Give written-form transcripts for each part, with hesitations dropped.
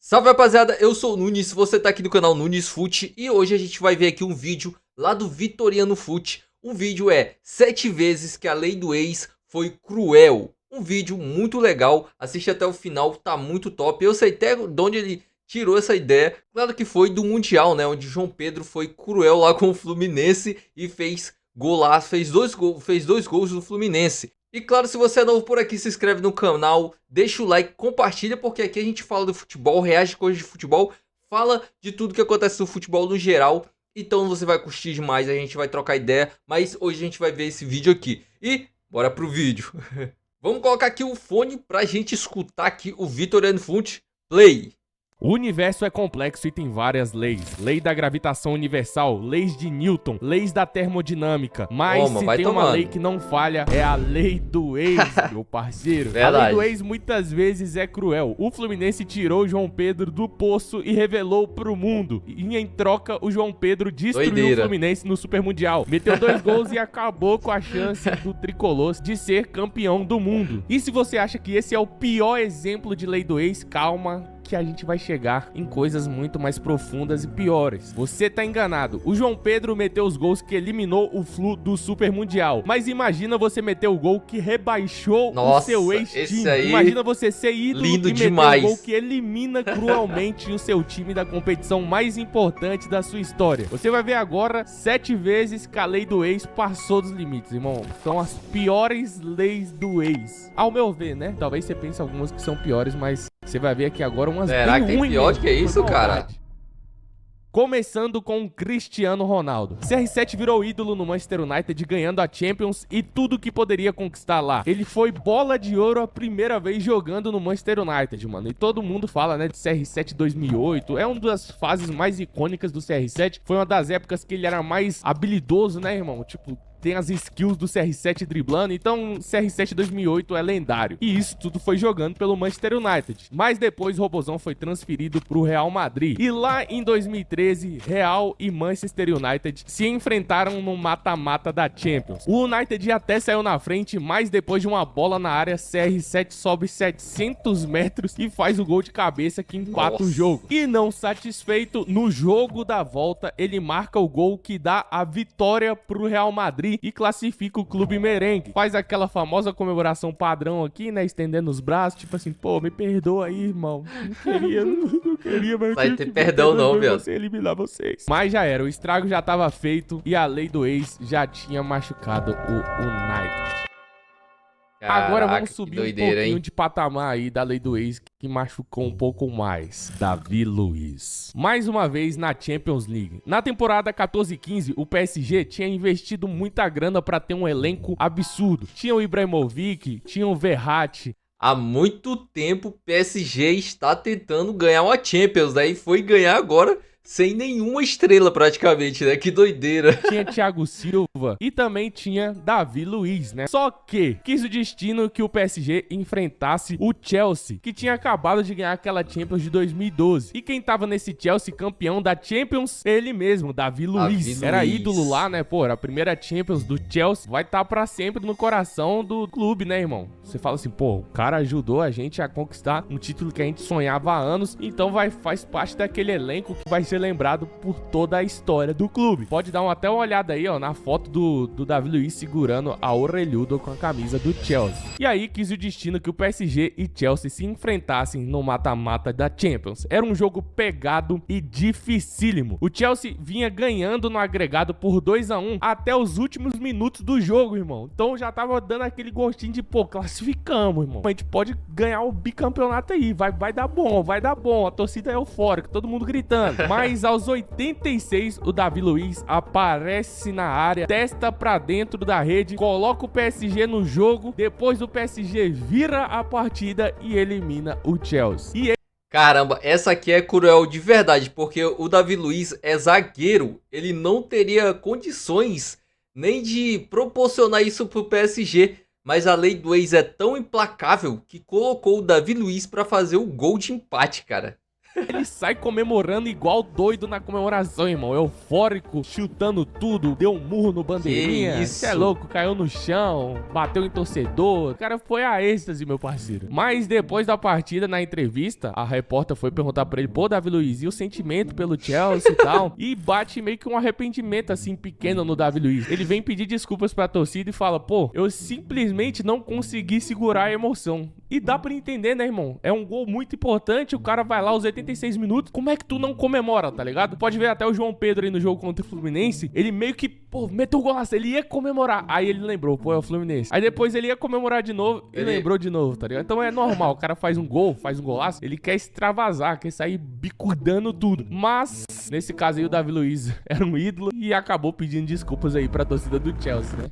Salve rapaziada, eu sou o Nunes, você tá aqui no canal Nunes Fute e hoje a gente vai ver aqui um vídeo lá do Vitoriano Fute. O vídeo é 7 vezes que a lei do ex foi cruel. Um vídeo muito legal, assiste até o final, tá muito top. Eu sei até de onde ele tirou essa ideia. Claro que foi do Mundial, né, onde João Pedro foi cruel lá com o Fluminense e fez golaço, fez dois gols do Fluminense. E claro, se você é novo por aqui, se inscreve no canal, deixa o like, compartilha, porque aqui a gente fala do futebol, reage coisas de futebol, fala de tudo que acontece no futebol no geral. Então você vai curtir demais, a gente vai trocar ideia, mas hoje a gente vai ver esse vídeo aqui. E bora pro vídeo. Vamos colocar aqui o fone pra gente escutar aqui o Vitoriano Fute. Play! O universo é complexo e tem várias leis. Lei da gravitação universal, leis de Newton, leis da termodinâmica. Mas se tem uma lei que não falha, é a lei do ex, meu parceiro. Verdade. A lei do ex muitas vezes é cruel. O Fluminense tirou o João Pedro do poço e revelou pro mundo. E em troca, o João Pedro destruiu o Fluminense no Super Mundial. Meteu 2 gols e acabou com a chance do tricolor de ser campeão do mundo. E se você acha que esse é o pior exemplo de lei do ex, calma, que a gente vai chegar em coisas muito mais profundas e piores. Você tá enganado. O João Pedro meteu os gols que eliminou o Flu do Super Mundial. Mas imagina você meter o gol que rebaixou o seu ex-time. Imagina você ser ídolo e meter o gol que elimina cruelmente o seu time da competição mais importante da sua história. Você vai ver agora 7 vezes que a lei do ex passou dos limites, irmão. São as piores leis do ex. Ao meu ver, né? Talvez você pense algumas que são piores, mas você vai ver aqui agora umas Será bem que tem pior do que isso, cara? Começando com o Cristiano Ronaldo. CR7 virou ídolo no Manchester United, ganhando a Champions e tudo que poderia conquistar lá. Ele foi bola de ouro a primeira vez jogando no Manchester United, mano. E todo mundo fala, né, de CR7 2008. É uma das fases mais icônicas do CR7. Foi uma das épocas que ele era mais habilidoso, né, irmão? Tipo, tem as skills do CR7 driblando, então CR7 2008 é lendário. E isso tudo foi jogando pelo Manchester United. Mas depois o Robozão foi transferido pro Real Madrid. E lá em 2013, Real e Manchester United se enfrentaram no mata-mata da Champions. O United até saiu na frente, mas depois de uma bola na área, CR7 sobe 700 metros e faz o gol de cabeça que empata o jogo. E não satisfeito, no jogo da volta, ele marca o gol que dá a vitória pro Real Madrid e classifica o clube merengue. Faz aquela famosa comemoração padrão aqui, né? Estendendo os braços, tipo assim, pô, me perdoa aí, irmão. Não queria, mas vai ter perdão não, velho. Você eliminar vocês. Mas já era, o estrago já tava feito e a lei do ex já tinha machucado o United. Caraca, agora vamos subir doideira, um pouquinho hein? de patamar aí da lei do ex que machucou um pouco mais. Davi Luiz. Mais uma vez na Champions League. Na temporada 14-15, o PSG tinha investido muita grana pra ter um elenco absurdo. Tinha o Ibrahimovic, tinha o Verratti. Há muito tempo o PSG está tentando ganhar uma Champions, daí foi ganhar agora sem nenhuma estrela praticamente, né? Que doideira. Tinha Thiago Silva e também tinha Davi Luiz, né? Só que quis o destino que o PSG enfrentasse o Chelsea, que tinha acabado de ganhar aquela Champions de 2012. E quem tava nesse Chelsea campeão da Champions? Ele mesmo, Davi Luiz. Era ídolo lá, né? Pô, era a primeira Champions do Chelsea. Vai estar pra sempre no coração do clube, né, irmão? Você fala assim, pô, o cara ajudou a gente a conquistar um título que a gente sonhava há anos, então faz parte daquele elenco que vai ser lembrado por toda a história do clube. Pode dar até uma olhada aí, ó, na foto do Davi Luiz segurando a orelhuda com a camisa do Chelsea. E aí quis o destino que o PSG e Chelsea se enfrentassem no mata-mata da Champions. Era um jogo pegado e dificílimo. O Chelsea vinha ganhando no agregado por 2-1 até os últimos minutos do jogo, irmão. Então já tava dando aquele gostinho de, pô, classificamos, irmão. A gente pode ganhar o bicampeonato aí, vai dar bom, vai dar bom. A torcida é eufórica, todo mundo gritando. Mas aos 86, o Davi Luiz aparece na área, testa pra dentro da rede, coloca o PSG no jogo, depois o PSG vira a partida e elimina o Chelsea. Caramba, essa aqui é cruel de verdade, porque o Davi Luiz é zagueiro, ele não teria condições nem de proporcionar isso pro PSG, mas a lei do ex é tão implacável que colocou o Davi Luiz pra fazer o gol de empate, cara. Ele sai comemorando igual doido na comemoração, irmão. Eufórico, chutando tudo, deu um murro no bandeirinha. Que isso? Cê é louco, caiu no chão, bateu em torcedor. O cara foi a êxtase, meu parceiro. Mas depois da partida, na entrevista, a repórter foi perguntar pra ele, pô, Davi Luiz, e o sentimento pelo Chelsea e tal? E bate meio que um arrependimento, assim, pequeno no Davi Luiz. Ele vem pedir desculpas pra torcida e fala, pô, eu simplesmente não consegui segurar a emoção. E dá pra entender, né, irmão? É um gol muito importante, o cara vai lá aos 86 minutos. Como é que tu não comemora, tá ligado? Pode ver até o João Pedro aí no jogo contra o Fluminense. Ele meio que, pô, meteu o golaço. Ele ia comemorar. Aí ele lembrou, pô, é o Fluminense. Aí depois ele ia comemorar de novo e lembrou de novo, tá ligado? Então é normal, o cara faz um gol, faz um golaço, ele quer extravasar, quer sair bicudando tudo. Mas, nesse caso aí, o Davi Luiz era um ídolo e acabou pedindo desculpas aí pra torcida do Chelsea, né?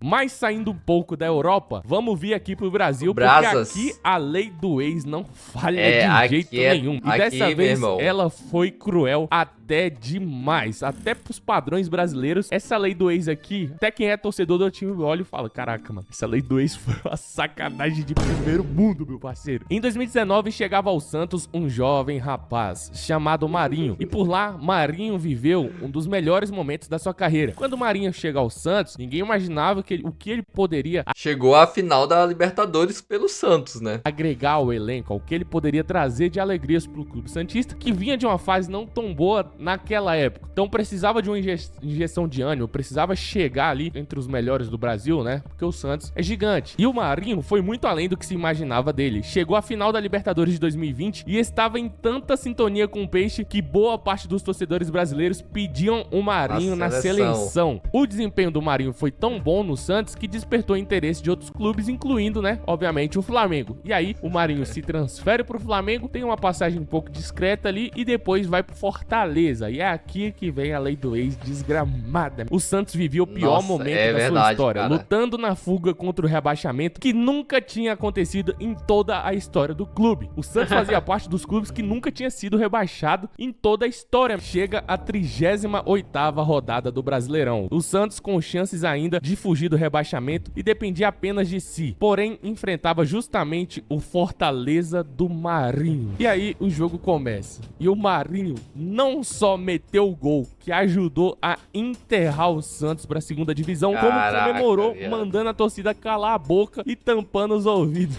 Mas saindo um pouco da Europa, vamos vir aqui pro Brasil, porque aqui a lei do ex não falha de jeito nenhum. E dessa vez ela foi cruel até demais, até pros padrões brasileiros. Essa lei do ex aqui, até quem é torcedor do time olha e fala, caraca, mano, essa lei do ex foi uma sacanagem de primeiro mundo, meu parceiro. Em 2019 chegava ao Santos um jovem rapaz chamado Marinho, e por lá Marinho viveu um dos melhores momentos da sua carreira. Quando o Marinho chega ao Santos, ninguém imaginava o que ele poderia... Chegou à final da Libertadores pelo Santos, né? Agregar ao elenco, o que ele poderia trazer de alegrias pro clube santista, que vinha de uma fase não tão boa naquela época. Então precisava de uma injeção de ânimo, precisava chegar ali entre os melhores do Brasil, né? Porque o Santos é gigante. E o Marinho foi muito além do que se imaginava dele. Chegou à final da Libertadores de 2020 e estava em tanta sintonia com o Peixe que boa parte dos torcedores brasileiros pediam o Marinho na seleção. O desempenho do Marinho foi tão bom no Santos que despertou interesse de outros clubes, incluindo, né, obviamente, o Flamengo. E aí, o Marinho se transfere pro Flamengo, tem uma passagem um pouco discreta ali e depois vai pro Fortaleza. E é aqui que vem a lei do ex desgramada. O Santos vivia o pior momento da sua história, cara, lutando na fuga contra o rebaixamento que nunca tinha acontecido em toda a história do clube. O Santos fazia parte dos clubes que nunca tinha sido rebaixado em toda a história. Chega a 38ª rodada do Brasileirão. O Santos com chances ainda de fugir do rebaixamento e dependia apenas de si, porém enfrentava justamente o Fortaleza do Marinho. E aí o jogo começa e o Marinho não só meteu o gol que ajudou a enterrar o Santos para a segunda divisão, como comemorou, mandando a torcida calar a boca e tampando os ouvidos.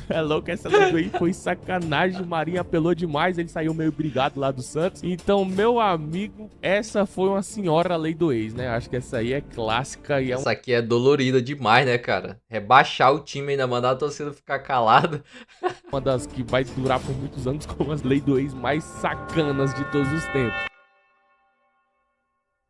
É louco, essa aí foi sacanagem. O Marinho apelou demais, ele saiu meio brigado lá do Santos. Então, meu amigo, essa foi uma senhora lei do ex, né? Acho que essa aí é clássica e essa aqui é dolorida demais, né, cara? Rebaixar o time, ainda mandar a torcida ficar calada. Uma das que vai durar por muitos anos como as lei do ex mais sacanas de todos os tempos.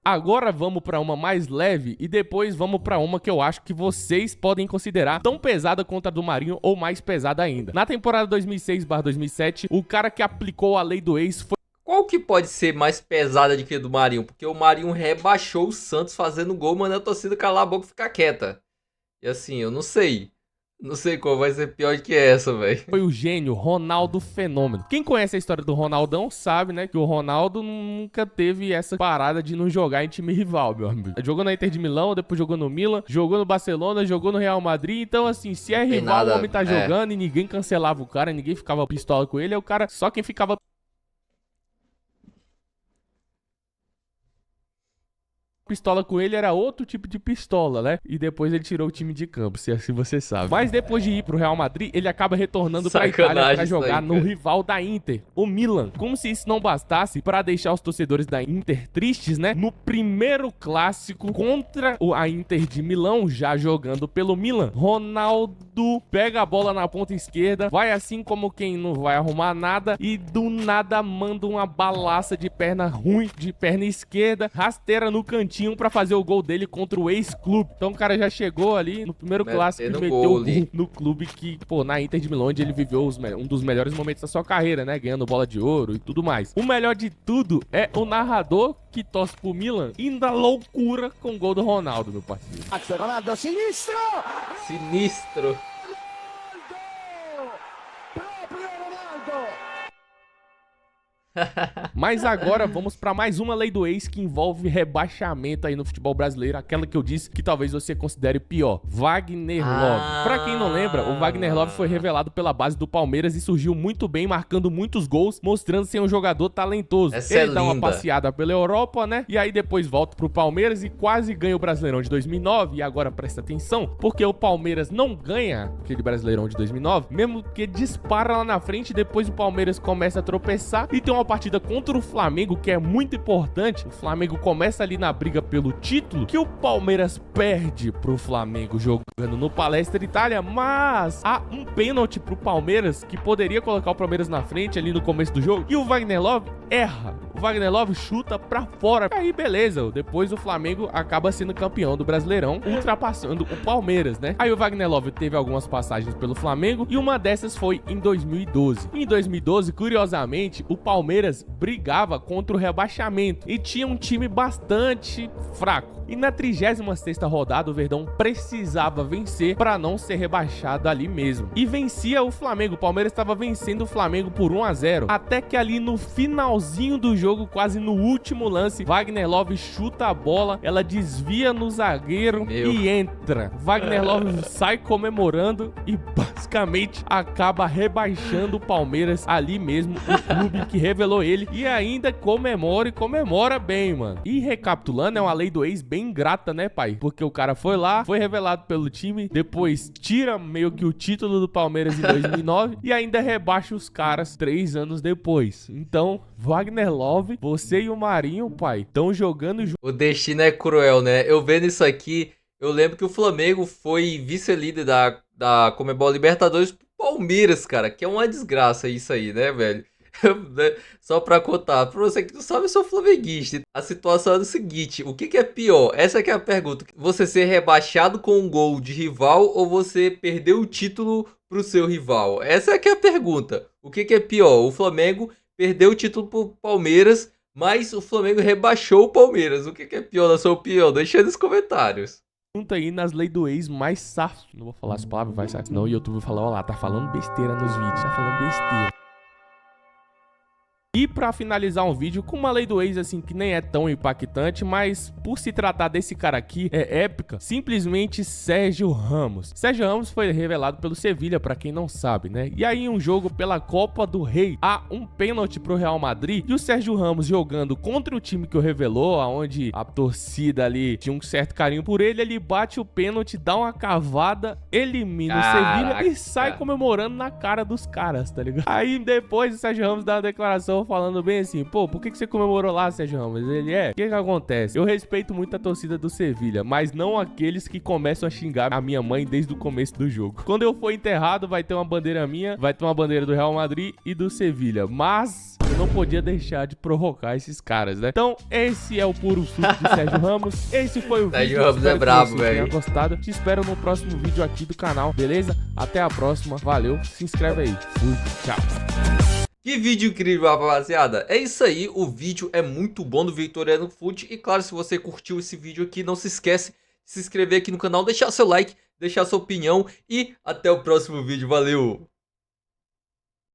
Agora vamos pra uma mais leve e depois vamos pra uma que eu acho que vocês podem considerar tão pesada quanto a do Marinho ou mais pesada ainda. Na temporada 2006/2007, o cara que aplicou a lei do ex foi... Qual que pode ser mais pesada do que a do Marinho? Porque o Marinho rebaixou o Santos fazendo gol, mandando a torcida calar a boca e ficar quieta. E assim, eu não sei. Não sei qual vai ser pior que essa, velho. Foi o gênio Ronaldo Fenômeno. Quem conhece a história do Ronaldão sabe, né, que o Ronaldo nunca teve essa parada de não jogar em time rival, meu amigo. Jogou na Inter de Milão, depois jogou no Milan, jogou no Barcelona, jogou no Real Madrid. Então, assim, se é rival, o homem tá jogando e ninguém cancelava o cara, ninguém ficava pistola com ele, é o cara, só quem ficava pistola com ele era outro tipo de pistola, né? E depois ele tirou o time de campo, se assim você sabe. Mas depois de ir pro Real Madrid, ele acaba retornando pra Itália pra jogar no rival da Inter, o Milan. Como se isso não bastasse, pra deixar os torcedores da Inter tristes, né? No primeiro clássico contra a Inter de Milão, já jogando pelo Milan, Ronaldo pega a bola na ponta esquerda, vai assim como quem não vai arrumar nada e do nada manda uma balaça de perna ruim, de perna esquerda, rasteira no cantinho pra fazer o gol dele contra o ex-clube. Então o cara já chegou ali no primeiro clássico e meteu o gol no clube que, pô, na Inter de Milão, onde ele viveu um dos melhores momentos da sua carreira, né? Ganhando bola de ouro e tudo mais. O melhor de tudo é o narrador que torce pro Milan indo à loucura com o gol do Ronaldo, meu parceiro. Ronaldo, sinistro! Sinistro! Mas agora vamos para mais uma lei do ex que envolve rebaixamento aí no futebol brasileiro, aquela que eu disse que talvez você considere pior, Wagner Love. Pra quem não lembra, o Wagner Love foi revelado pela base do Palmeiras e surgiu muito bem, marcando muitos gols, mostrando ser um jogador talentoso. Essa Ele é dá uma linda. passeada pela Europa, né? E aí depois volta pro Palmeiras e quase ganha o Brasileirão de 2009. E agora presta atenção, porque o Palmeiras não ganha aquele Brasileirão de 2009, mesmo que dispara lá na frente, depois o Palmeiras começa a tropeçar e tem uma partida contra o Flamengo que é muito importante. O Flamengo começa ali na briga pelo título, que o Palmeiras perde pro Flamengo jogando no Palestra Itália, mas há um pênalti pro Palmeiras que poderia colocar o Palmeiras na frente ali no começo do jogo e o Wagner Love erra. O Wagner Love chuta pra fora. Aí beleza, depois o Flamengo acaba sendo campeão do Brasileirão, ultrapassando o Palmeiras, né? Aí o Wagner Love teve algumas passagens pelo Flamengo e uma dessas foi em 2012. Em 2012, curiosamente, o Palmeiras brigava contra o rebaixamento e tinha um time bastante fraco. E na 36ª rodada, o Verdão precisava vencer para não ser rebaixado ali mesmo. E vencia o Flamengo. O Palmeiras estava vencendo o Flamengo por 1-0. Até que ali no finalzinho do jogo, quase no último lance, Wagner Love chuta a bola, ela desvia no zagueiro e entra. Wagner Love sai comemorando e basicamente acaba rebaixando o Palmeiras ali mesmo, o clube que revelou ele. E ainda comemora e comemora bem, mano. E recapitulando, é uma lei do ex bem ingrata, né, pai? Porque o cara foi lá, foi revelado pelo time, depois tira meio que o título do Palmeiras em 2009 e ainda rebaixa os caras 3 anos depois. Então, Wagner Love, você e o Marinho, pai, estão jogando O destino é cruel, né? Eu vendo isso aqui, eu lembro que o Flamengo foi vice-líder da Conmebol Libertadores pro Palmeiras, cara, que é uma desgraça isso aí, né, velho? Só pra contar, pra você que não sabe, eu sou flamenguista. A situação é o seguinte: o que é pior? Essa que é a pergunta. Você ser rebaixado com um gol de rival ou você perder o título pro seu rival? Essa é que é a pergunta. O que é pior? O Flamengo perdeu o título pro Palmeiras, mas o Flamengo rebaixou o Palmeiras. O que é pior na sua opinião? Deixa aí nos comentários. aí nas leis do ex mais safo. Não vou falar as palavras, vai sair. Senão o YouTube vai falar, ó lá, tá falando besteira nos vídeos, tá falando besteira. E pra finalizar um vídeo com uma lei do ex assim que nem é tão impactante, mas por se tratar desse cara aqui, é épica, simplesmente Sérgio Ramos. Sérgio Ramos foi revelado pelo Sevilha, pra quem não sabe, né? E aí em um jogo pela Copa do Rei, há um pênalti pro Real Madrid e o Sérgio Ramos jogando contra o time que o revelou, aonde a torcida ali tinha um certo carinho por ele, ele bate o pênalti, dá uma cavada, elimina o Sevilha e sai comemorando na cara dos caras, tá ligado? Aí depois o Sérgio Ramos dá uma declaração falando bem assim, pô, por que você comemorou lá, Sérgio Ramos? Ele o que acontece? Eu respeito muito a torcida do Sevilha, mas não aqueles que começam a xingar a minha mãe desde o começo do jogo. Quando eu for enterrado, vai ter uma bandeira minha, vai ter uma bandeira do Real Madrid e do Sevilha, mas eu não podia deixar de provocar esses caras, né? Então, esse é o puro suco de Sérgio Ramos. Esse foi o vídeo. Sérgio Ramos é brabo, velho. Tenha gostado. Te espero no próximo vídeo aqui do canal, beleza? Até a próxima. Valeu. Se inscreve aí. Fui. Tchau. Que vídeo incrível, rapaziada. É isso aí, o vídeo é muito bom do Vitoriano Foot. E claro, se você curtiu esse vídeo aqui, não se esquece de se inscrever aqui no canal, deixar seu like, deixar sua opinião. E até o próximo vídeo, valeu!